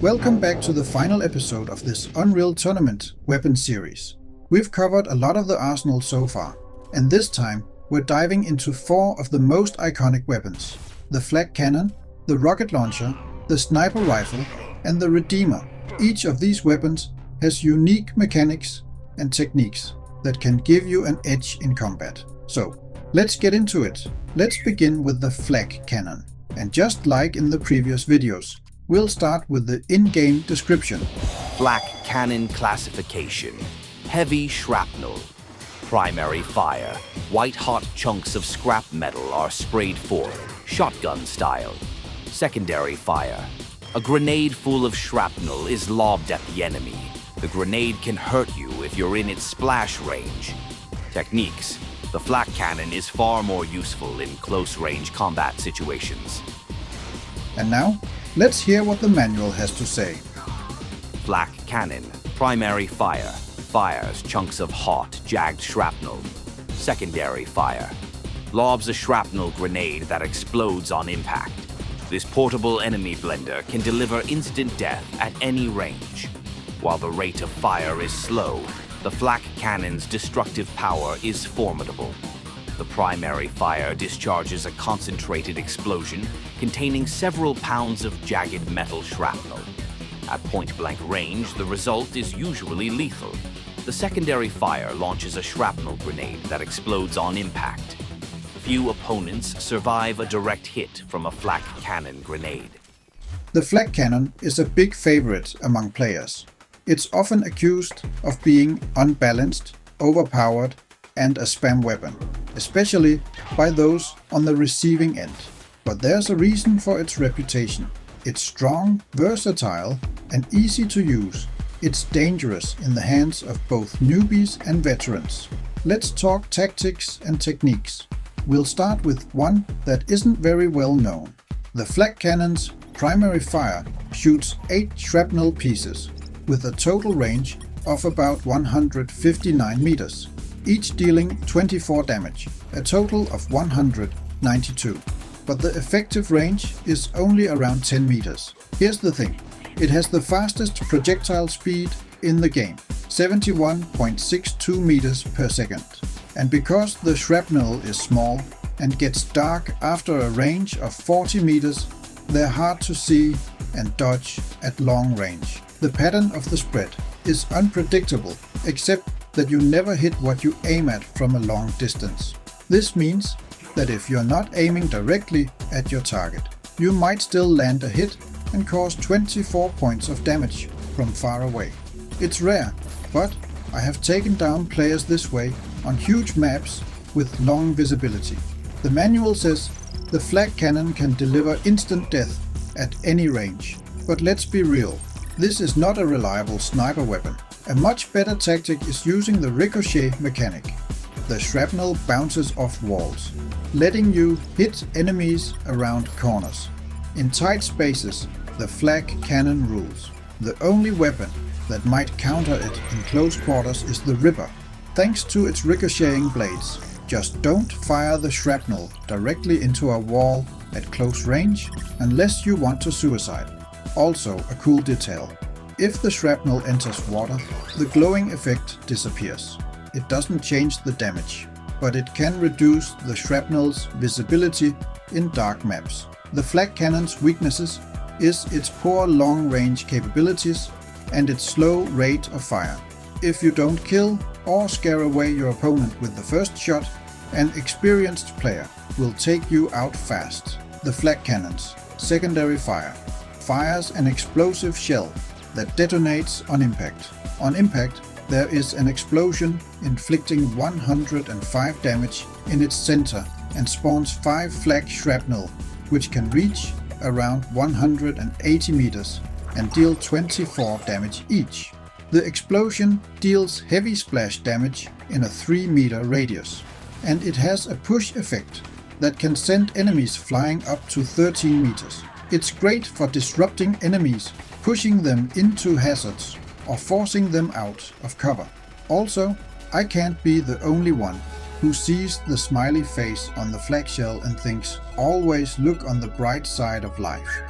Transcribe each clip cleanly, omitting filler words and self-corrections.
Welcome back to the final episode of this Unreal Tournament weapon series. We've covered a lot of the arsenal so far, and this time we're diving into 4 of the most iconic weapons: the Flak Cannon, the rocket launcher, the sniper rifle, and the Redeemer. Each of these weapons has unique mechanics and techniques that can give you an edge in combat. So, let's get into it. Let's begin with the Flak Cannon. And just like in the previous videos, we'll start with the in-game description. Flak Cannon classification. Heavy shrapnel. Primary fire. White-hot chunks of scrap metal are sprayed forth, shotgun style. Secondary fire. A grenade full of shrapnel is lobbed at the enemy. The grenade can hurt you if you're in its splash range. Techniques. The Flak Cannon is far more useful in close-range combat situations. And now, let's hear what the manual has to say. Flak Cannon. Primary fire. Fires chunks of hot, jagged shrapnel. Secondary fire. Lobs a shrapnel grenade that explodes on impact. This portable enemy blender can deliver instant death at any range. While the rate of fire is slow, the Flak Cannon's destructive power is formidable. The primary fire discharges a concentrated explosion containing several pounds of jagged metal shrapnel. At point-blank range, the result is usually lethal. The secondary fire launches a shrapnel grenade that explodes on impact. Few opponents survive a direct hit from a Flak Cannon grenade. The Flak Cannon is a big favorite among players. It's often accused of being unbalanced, overpowered, and a spam weapon, especially by those on the receiving end. But there's a reason for its reputation. It's strong, versatile, and easy to use. It's dangerous in the hands of both newbies and veterans. Let's talk tactics and techniques. We'll start with one that isn't very well known. The Flak Cannon's primary fire shoots 8 shrapnel pieces, with a total range of about 159 meters, each dealing 24 damage, a total of 192. But the effective range is only around 10 meters. Here's the thing, it has the fastest projectile speed in the game, 71.62 meters per second. And because the shrapnel is small and gets dark after a range of 40 meters, they're hard to see and dodge at long range. The pattern of the spread is unpredictable, except that you never hit what you aim at from a long distance. This means that if you're not aiming directly at your target, you might still land a hit and cause 24 points of damage from far away. It's rare, but I have taken down players this way on huge maps with long visibility. The manual says the Flak Cannon can deliver instant death at any range, but let's be real. This is not a reliable sniper weapon. A much better tactic is using the ricochet mechanic. The shrapnel bounces off walls, letting you hit enemies around corners. In tight spaces, the Flak Cannon rules. The only weapon that might counter it in close quarters is the Ripper, thanks to its ricocheting blades. Just don't fire the shrapnel directly into a wall at close range unless you want to suicide. Also a cool detail. If the shrapnel enters water, the glowing effect disappears. It doesn't change the damage, but it can reduce the shrapnel's visibility in dark maps. The Flak Cannon's weaknesses is its poor long-range capabilities and its slow rate of fire. If you don't kill or scare away your opponent with the first shot, an experienced player will take you out fast. The Flak Cannon's secondary fire fires an explosive shell that detonates on impact. On impact, there is an explosion inflicting 105 damage in its center and spawns 5 flak shrapnel, which can reach around 180 meters and deal 24 damage each. The explosion deals heavy splash damage in a 3-meter radius, and it has a push effect that can send enemies flying up to 13 meters. It's great for disrupting enemies, pushing them into hazards, or forcing them out of cover. Also, I can't be the only one who sees the smiley face on the flak shell and thinks, always look on the bright side of life.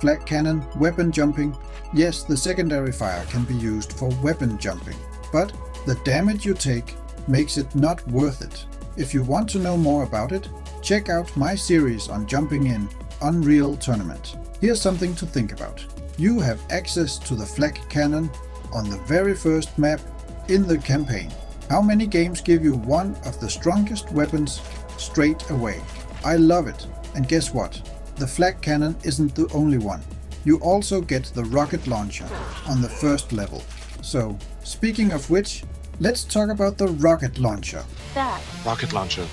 Flak Cannon, weapon jumping. Yes, the secondary fire can be used for weapon jumping, but the damage you take makes it not worth it. If you want to know more about it, check out my series on jumping in Unreal Tournament. Here's something to think about. You have access to the Flak Cannon on the very first map in the campaign. How many games give you one of the strongest weapons straight away? I love it. And guess what? The Flak Cannon isn't the only one. You also get the rocket launcher on the first level. So, speaking of which, let's talk about the rocket launcher. That. Rocket launcher.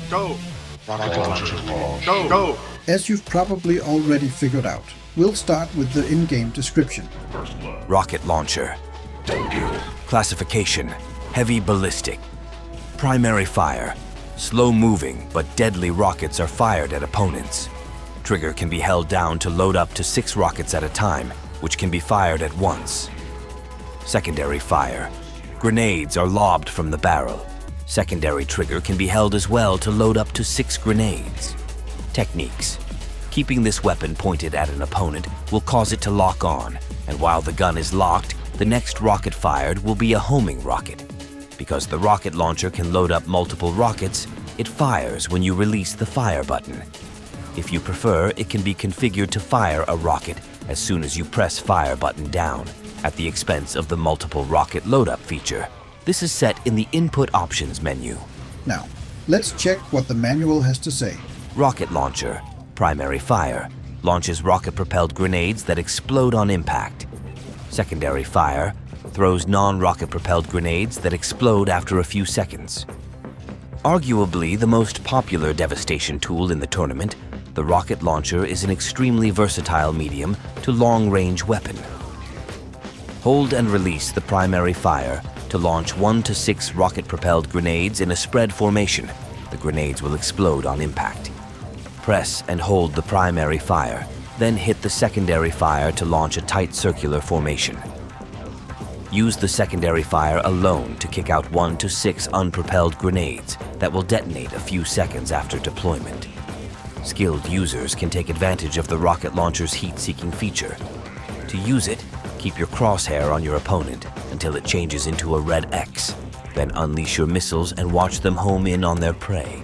Go! Rocket launcher. Go! Go! As you've probably already figured out, we'll start with the in-game description. Rocket launcher. Classification: heavy ballistic. Primary fire: slow-moving but deadly rockets are fired at opponents. Trigger can be held down to load up to 6 rockets at a time, which can be fired at once. Secondary fire: grenades are lobbed from the barrel. Secondary trigger can be held as well to load up to 6 grenades. Techniques: keeping this weapon pointed at an opponent will cause it to lock on, and while the gun is locked, the next rocket fired will be a homing rocket. Because the rocket launcher can load up multiple rockets, it fires when you release the fire button. If you prefer, it can be configured to fire a rocket as soon as you press fire button down, at the expense of the multiple rocket load-up feature. This is set in the input options menu. Now, let's check what the manual has to say. Rocket launcher, primary fire, launches rocket-propelled grenades that explode on impact. Secondary fire throws non-rocket propelled grenades that explode after a few seconds. Arguably the most popular devastation tool in the tournament, the rocket launcher is an extremely versatile medium to long-range weapon. Hold and release the primary fire to launch 1 to 6 rocket-propelled grenades in a spread formation. The grenades will explode on impact. Press and hold the primary fire, then hit the secondary fire to launch a tight circular formation. Use the secondary fire alone to kick out 1 to 6 unpropelled grenades that will detonate a few seconds after deployment. Skilled users can take advantage of the rocket launcher's heat-seeking feature. To use it, keep your crosshair on your opponent until it changes into a red X. Then unleash your missiles and watch them home in on their prey.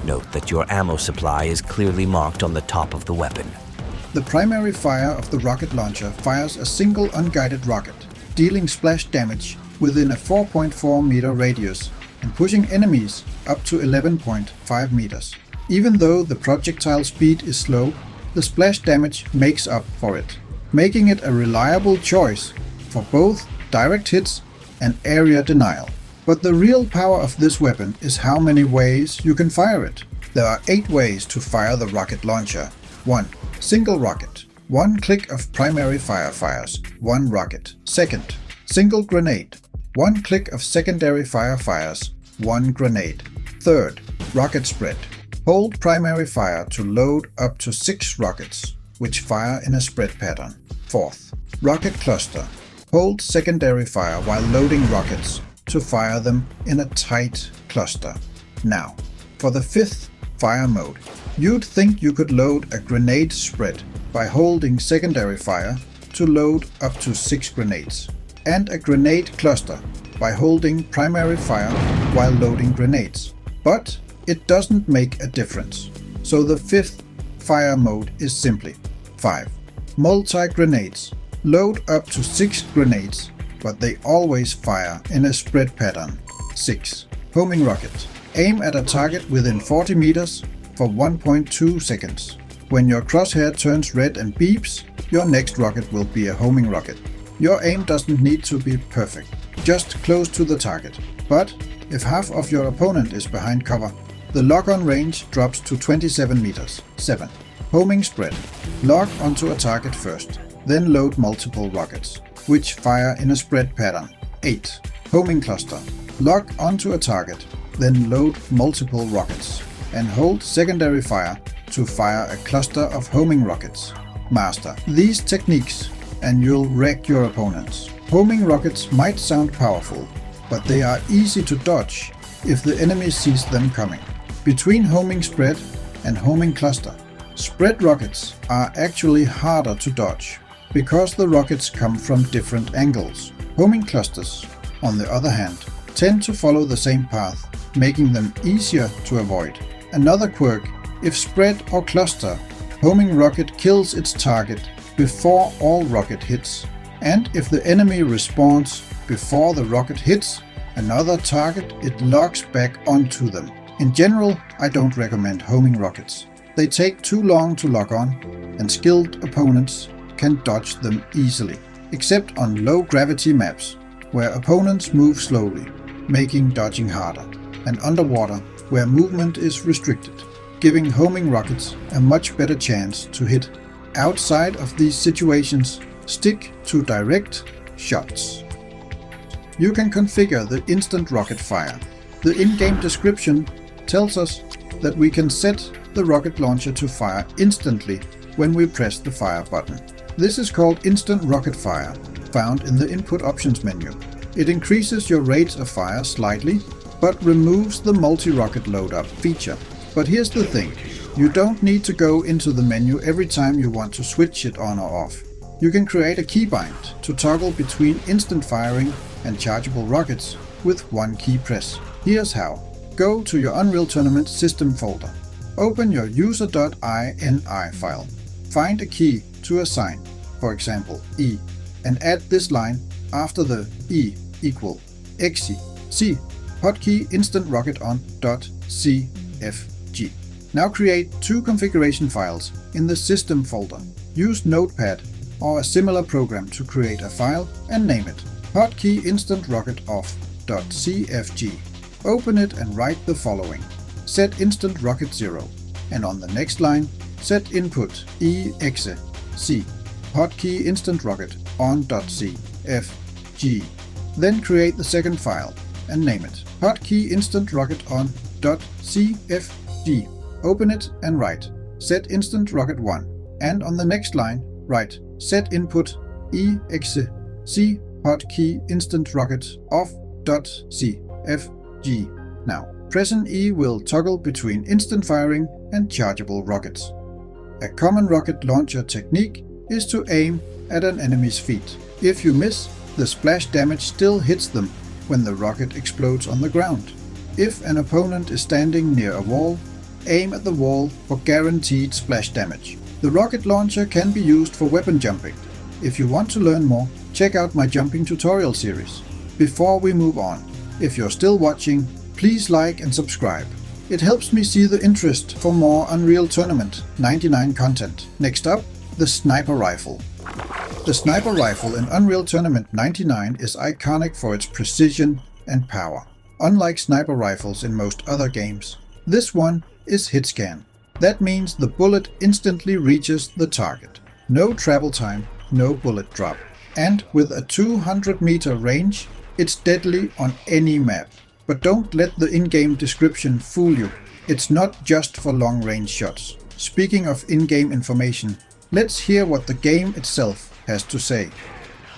Note that your ammo supply is clearly marked on the top of the weapon. The primary fire of the rocket launcher fires a single unguided rocket, dealing splash damage within a 4.4 meter radius and pushing enemies up to 11.5 meters. Even though the projectile speed is slow, the splash damage makes up for it, making it a reliable choice for both direct hits and area denial. But the real power of this weapon is how many ways you can fire it. There are 8 ways to fire the rocket launcher. 1. Single rocket. 1 click of primary fire fires 1 rocket. 2nd. Single grenade. 1 click of secondary fire fires 1 grenade. 3rd. Rocket spread. Hold primary fire to load up to 6 rockets, which fire in a spread pattern. 4th. Rocket cluster. Hold secondary fire while loading rockets to fire them in a tight cluster. Now, for the 5th fire mode. You'd think you could load a grenade spread by holding secondary fire to load up to 6 grenades, and a grenade cluster by holding primary fire while loading grenades. But it doesn't make a difference. So the 5th fire mode is simply 5. Multi-grenades. Load up to 6 grenades, but they always fire in a spread pattern. 6. Homing rocket. Aim at a target within 40 meters for 1.2 seconds. When your crosshair turns red and beeps, your next rocket will be a homing rocket. Your aim doesn't need to be perfect, just close to the target. But if half of your opponent is behind cover, the lock-on range drops to 27 meters. 7. Homing spread. Lock onto a target first, then load multiple rockets, which fire in a spread pattern. 8. Homing cluster. Lock onto a target, then load multiple rockets, and hold secondary fire to fire a cluster of homing rockets. Master these techniques and you'll wreck your opponents. Homing rockets might sound powerful, but they are easy to dodge if the enemy sees them coming. Between homing spread and homing cluster, Spread rockets are actually harder to dodge because the rockets come from different angles. Homing clusters, on the other hand, tend to follow the same path, making them easier to avoid. Another quirk: if spread or cluster, homing rocket kills its target before all rocket hits, and if the enemy respawns before the rocket hits another target, it locks back onto them. In general, I don't recommend homing rockets. They take too long to lock on, and skilled opponents can dodge them easily, except on low gravity maps, where opponents move slowly, making dodging harder, and underwater, where movement is restricted, giving homing rockets a much better chance to hit. Outside of these situations, stick to direct shots. You can configure the instant rocket fire. The in-game description tells us that we can set the rocket launcher to fire instantly when we press the fire button. This is called instant rocket fire, found in the input options menu. It increases your rate of fire slightly, but removes the multi-rocket loadup feature. But here's the thing, you don't need to go into the menu every time you want to switch it on or off. You can create a keybind to toggle between instant firing and chargeable rockets with one key press. Here's how. Go to your Unreal Tournament system folder. Open your user.ini file. Find a key to assign, for example E, and add this line after the E equal exe c hotkey instant rocket on .cfg. Now create two configuration files in the system folder. Use Notepad or a similar program to create a file and name it hotkey instant rocket off.cfg. Open it and write the following: set instant rocket 0, and on the next line set input exe c hotkey instant rocket on.cfg. Then create the second file and name it hotkey instant rocket on.cfg. Open it and write set instant rocket 1, and on the next line write set input exe c hotkey instant rocket off.cfg. Now, pressing E will toggle between instant firing and chargeable rockets. A common rocket launcher technique is to aim at an enemy's feet. If you miss, the splash damage still hits them when the rocket explodes on the ground. If an opponent is standing near a wall, aim at the wall for guaranteed splash damage. The rocket launcher can be used for weapon jumping. If you want to learn more, check out my jumping tutorial series. Before we move on, if you're still watching, please like and subscribe. It helps me see the interest for more Unreal Tournament 99 content. Next up, the sniper rifle. The sniper rifle in Unreal Tournament 99 is iconic for its precision and power. Unlike sniper rifles in most other games, this one is hit scan. That means the bullet instantly reaches the target. No travel time, no bullet drop. And with a 200-meter range, it's deadly on any map. But don't let the in-game description fool you. It's not just for long-range shots. Speaking of in-game information, let's hear what the game itself has to say.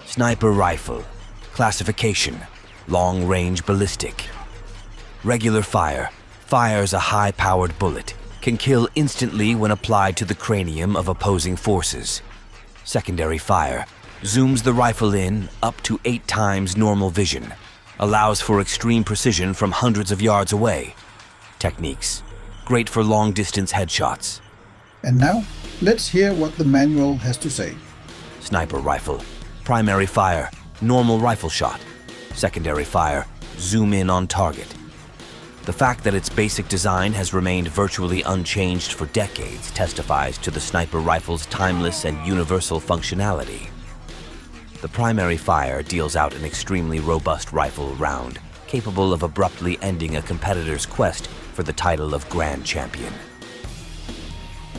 Sniper rifle. Classification: long-range ballistic. Regular fire. Fires a high-powered bullet. Can kill instantly when applied to the cranium of opposing forces. Secondary fire. Zooms the rifle in up to 8 times normal vision. Allows for extreme precision from hundreds of yards away. Techniques. Great for long-distance headshots. And now, let's hear what the manual has to say. Sniper rifle. Primary fire. Normal rifle shot. Secondary fire. Zoom in on target. The fact that its basic design has remained virtually unchanged for decades testifies to the sniper rifle's timeless and universal functionality. The primary fire deals out an extremely robust rifle round, capable of abruptly ending a competitor's quest for the title of Grand Champion.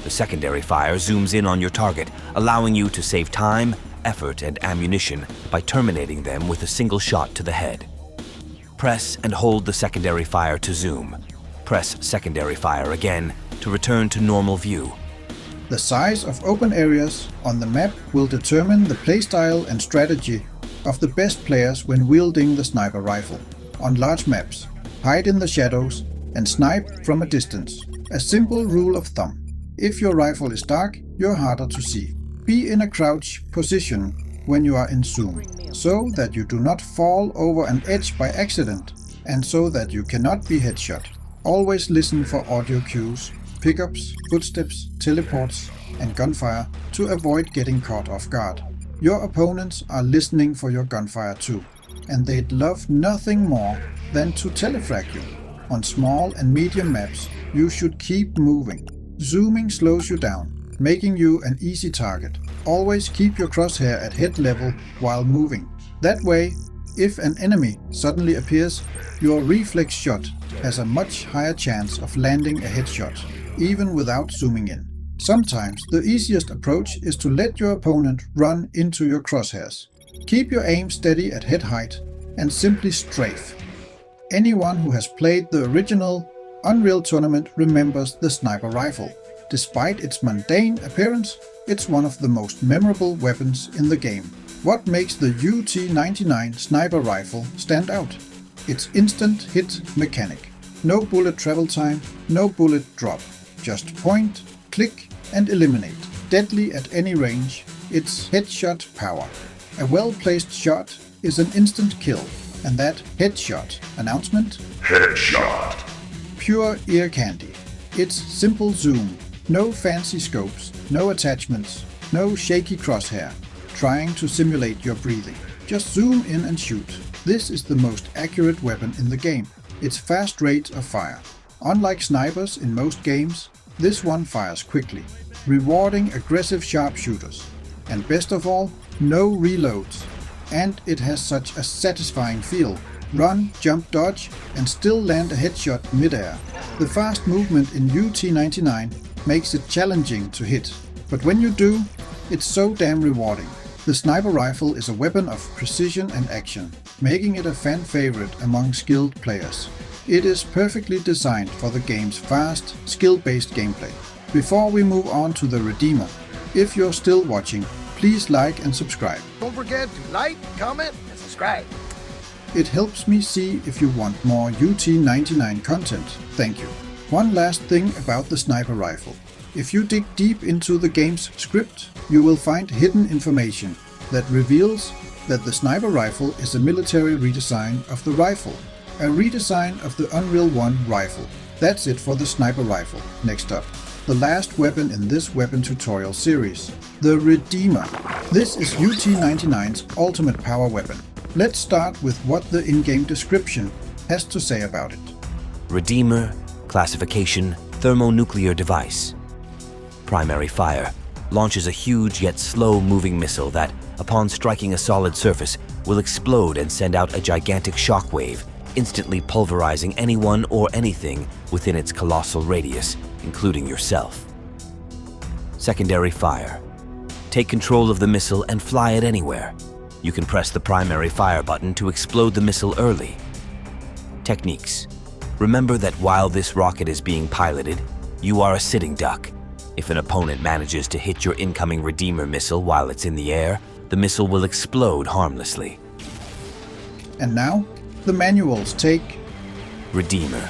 The secondary fire zooms in on your target, allowing you to save time, effort, and ammunition by terminating them with a single shot to the head. Press and hold the secondary fire to zoom. Press secondary fire again to return to normal view. The size of open areas on the map will determine the playstyle and strategy of the best players when wielding the sniper rifle. On large maps, hide in the shadows and snipe from a distance. A simple rule of thumb: If your rifle is dark, you're harder to see. Be in a crouch position when you are in zoom, so that you do not fall over an edge by accident, and so that you cannot be headshot. Always listen for audio cues, pickups, footsteps, teleports, and gunfire to avoid getting caught off guard. Your opponents are listening for your gunfire too, and they'd love nothing more than to telefrag you. On small and medium maps, you should keep moving. Zooming slows you down, making you an easy target. Always keep your crosshair at head level while moving. That way, if an enemy suddenly appears, your reflex shot has a much higher chance of landing a headshot, even without zooming in. Sometimes the easiest approach is to let your opponent run into your crosshairs. Keep your aim steady at head height and simply strafe. Anyone who has played the original Unreal Tournament remembers the sniper rifle. Despite its mundane appearance, it's one of the most memorable weapons in the game. What makes the UT99 sniper rifle stand out? Its instant hit mechanic. No bullet travel time, no bullet drop. Just point, click and eliminate. Deadly at any range, it's headshot power. A well-placed shot is an instant kill, and that headshot announcement? Headshot. Pure ear candy. It's simple zoom, no fancy scopes, no attachments, no shaky crosshair, trying to simulate your breathing. Just zoom in and shoot. This is the most accurate weapon in the game. Its fast rate of fire. Unlike snipers in most games, this one fires quickly, rewarding aggressive sharpshooters. And best of all, no reloads. And it has such a satisfying feel. Run, jump, dodge, and still land a headshot midair. The fast movement in UT99 makes it challenging to hit. But when you do, it's so damn rewarding. The sniper rifle is a weapon of precision and action, making it a fan favorite among skilled players. It is perfectly designed for the game's fast, skill-based gameplay. Before we move on to the Redeemer, if you're still watching, please like and subscribe. Don't forget to like, comment, and subscribe. It helps me see if you want more UT99 content. Thank you. One last thing about the sniper rifle. If you dig deep into the game's script, you will find hidden information that reveals that the sniper rifle is a military redesign of the rifle. A redesign of the Unreal 1 rifle. That's it for the sniper rifle. Next up, the last weapon in this weapon tutorial series, the Redeemer. This is UT99's ultimate power weapon. Let's start with what the in-game description has to say about it. Redeemer, classification, thermonuclear device. Primary fire, launches a huge yet slow-moving missile that, upon striking a solid surface, will explode and send out a gigantic shockwave, instantly pulverizing anyone or anything within its colossal radius, including yourself. Secondary fire. Take control of the missile and fly it anywhere. You can press the primary fire button to explode the missile early. Techniques. Remember that while this rocket is being piloted, you are a sitting duck. If an opponent manages to hit your incoming Redeemer missile while it's in the air, the missile will explode harmlessly. And now, the manuals take Redeemer.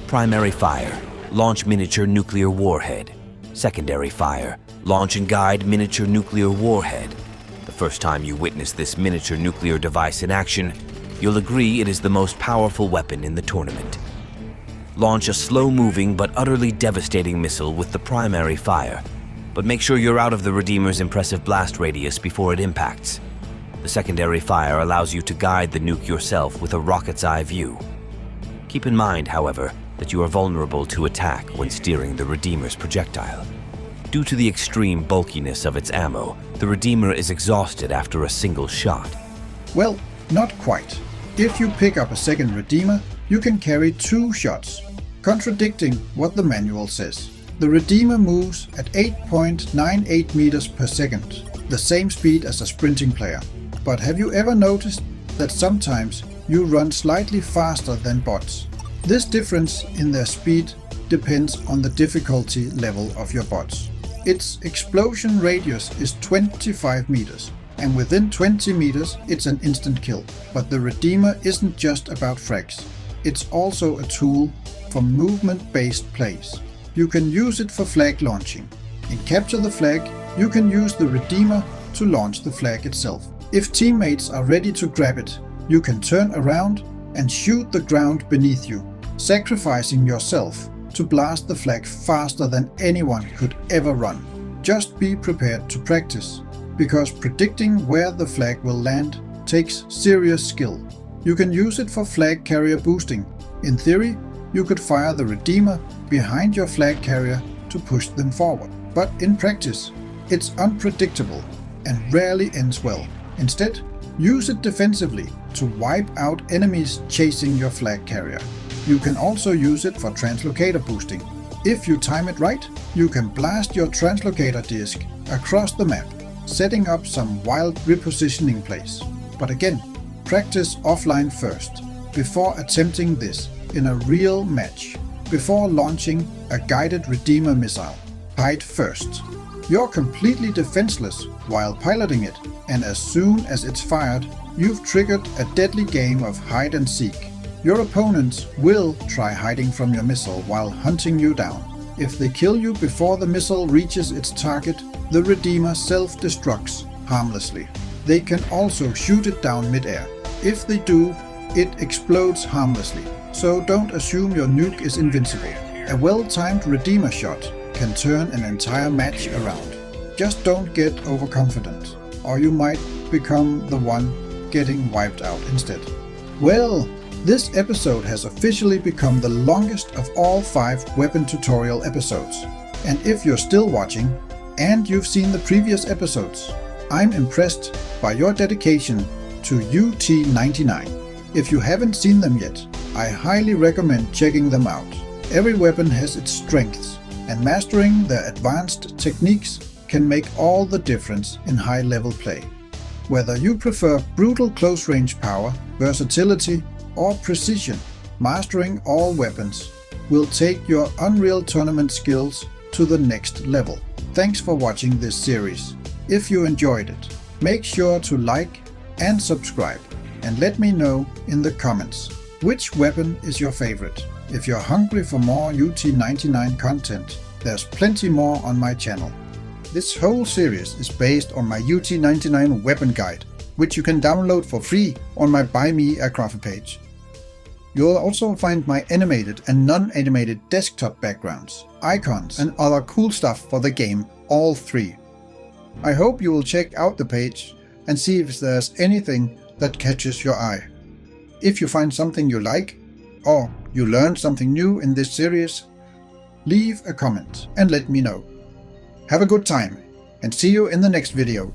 Primary fire, launch miniature nuclear warhead. Secondary fire, launch and guide miniature nuclear warhead. The first time you witness this miniature nuclear device in action, you'll agree it is the most powerful weapon in the tournament. Launch a slow-moving but utterly devastating missile with the primary fire, but make sure you're out of the Redeemer's impressive blast radius before it impacts. The secondary fire allows you to guide the nuke yourself with a rocket's eye view. Keep in mind, however, that you are vulnerable to attack when steering the Redeemer's projectile. Due to the extreme bulkiness of its ammo, the Redeemer is exhausted after a single shot. Well, not quite. If you pick up a second Redeemer, you can carry 2 shots, contradicting what the manual says. The Redeemer moves at 8.98 meters per second, the same speed as a sprinting player. But have you ever noticed that sometimes you run slightly faster than bots? This difference in their speed depends on the difficulty level of your bots. Its explosion radius is 25 meters, and within 20 meters it's an instant kill. But the Redeemer isn't just about frags. It's also a tool for movement-based plays. you can use it for flag launching. In Capture the Flag, you can use the Redeemer to launch the flag itself. If teammates are ready to grab it, you can turn around and shoot the ground beneath you, sacrificing yourself to blast the flag faster than anyone could ever run. Just be prepared to practice, because predicting where the flag will land takes serious skill. You can use it for flag carrier boosting. In theory, you could fire the Redeemer behind your flag carrier to push them forward. But in practice, it's unpredictable and rarely ends well. Instead, use it defensively to wipe out enemies chasing your flag carrier. You can also use it for translocator boosting. If you time it right, you can blast your translocator disc across the map, setting up some wild repositioning plays. But again, practice offline first, before attempting this in a real match. Before launching a guided Redeemer missile, hide first. You're completely defenseless while piloting it, and as soon as it's fired, you've triggered a deadly game of hide and seek. Your opponents will try hiding from your missile while hunting you down. If they kill you before the missile reaches its target, the Redeemer self-destructs harmlessly. They can also shoot it down mid-air. If they do, it explodes harmlessly, so don't assume your nuke is invincible. A well-timed Redeemer shot can turn an entire match around. Just don't get overconfident, or you might become the one getting wiped out instead. Well, this episode has officially become the longest of all 5 weapon tutorial episodes. And if you're still watching, and you've seen the previous episodes, I'm impressed by your dedication to UT99. If you haven't seen them yet, I highly recommend checking them out. Every weapon has its strengths, and mastering their advanced techniques can make all the difference in high-level play. Whether you prefer brutal close-range power, versatility, or precision, mastering all weapons will take your Unreal Tournament skills to the next level. Thanks for watching this series. If you enjoyed it, make sure to like and subscribe, and let me know in the comments which weapon is your favorite. If you're hungry for more UT99 content, there's plenty more on my channel. This whole series is based on my UT99 Weapon Guide, which you can download for free on my Buy Me a Coffee page. You'll also find my animated and non-animated desktop backgrounds, icons, and other cool stuff for the game, all 3. I hope you will check out the page and see if there's anything that catches your eye. If you find something you like, or you learned something new in this series, leave a comment and let me know. Have a good time, and see you in the next video.